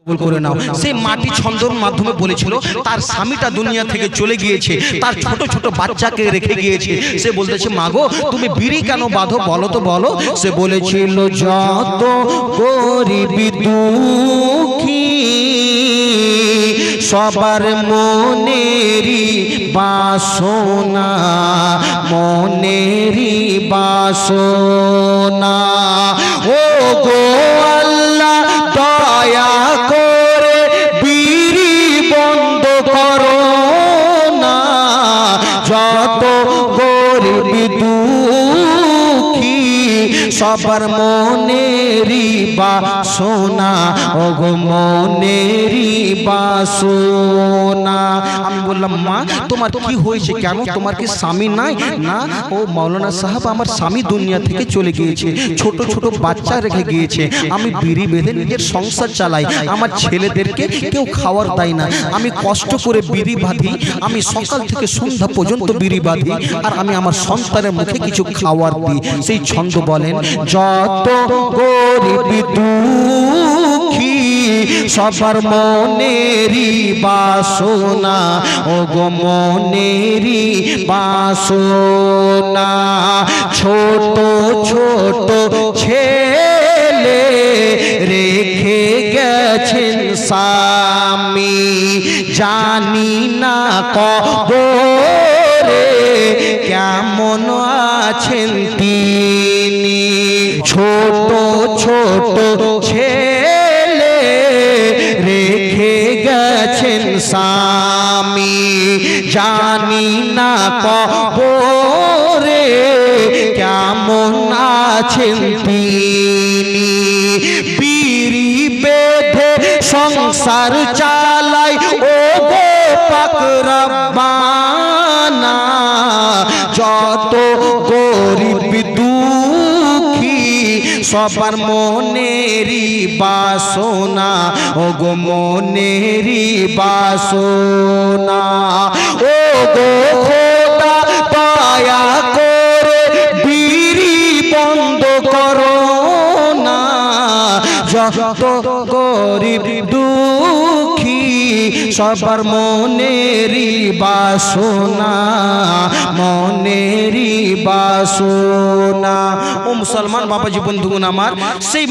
করে নাও। সেই মাটি ছন্দর মাধ্যমে বলেছিল তার স্বামীটা দুনিয়া থেকে চলে গিয়েছে, তার ছোট ছোট বাচ্চাকে রেখে গিয়েছে। সে বলতেছে, মাগো তুমি বিড়ি কেন বাঁধো বলো তো বলো। সে বলেছিল, যত গরিব দুঃখী সবার মনেরই বাসনা, মনেরই বাসনা। ও গো আল্লাহ দয়া করে বিড়ি বন্ধ করো না, যত গরিব দুঃখী সবার মনেরই বাসনা, ও গো মনেরই বাসনা। আমি বললাম, মা তোমার কি হয়েছে, কেন তোমার কি স্বামী নাই? না ও মাওলানা সাহেব, আমার স্বামী দুনিয়া থেকে চলে গিয়েছে, ছোট ছোট বাচ্চা রেখে গিয়েছে, আমি বিড়ি বেঁধে নিজের সংসার চালাই, আমার ছেলেদেরকে কেউ খাওয়ার দেয় না, আমি কষ্ট করে বিড়ি বাঁধি, আমি সকাল থেকে সন্ধ্যা পর্যন্ত বিড়ি বাঁধি, আর আমি আমার সন্তানের মুখে কিছু খাওয়ার দিই। সেই ছন্দ বলেন, যত গরিব দুঃখী সবার মনেরই বাসনা, ও গো মনেরই বাসনা। ছোট ছোট ছেলে রেখে গেছেন স্বামী, জানি না কবরে কেমন আছেন তিনি। ছোট ছোট ছেলে রেখে গেছেন স্বামী, জানি না কবরে কেমন আছেন তিনি। বিড়ি বেঁধে সংসার চালাই, ও গো পাক রব্বানা, যত গরিব দুঃখী সবার মনেরই বাসনা, ও গো মনেরই বাসনা। ও গো খোদা দয়া করে বিড়ি বন্ধ করো না, যত গরিব দুঃখী সবার মনেরই বাসনা, মনেরই বাসনা। ও মুসলমান বাবাজি বন্ধুগণ আমার, সেই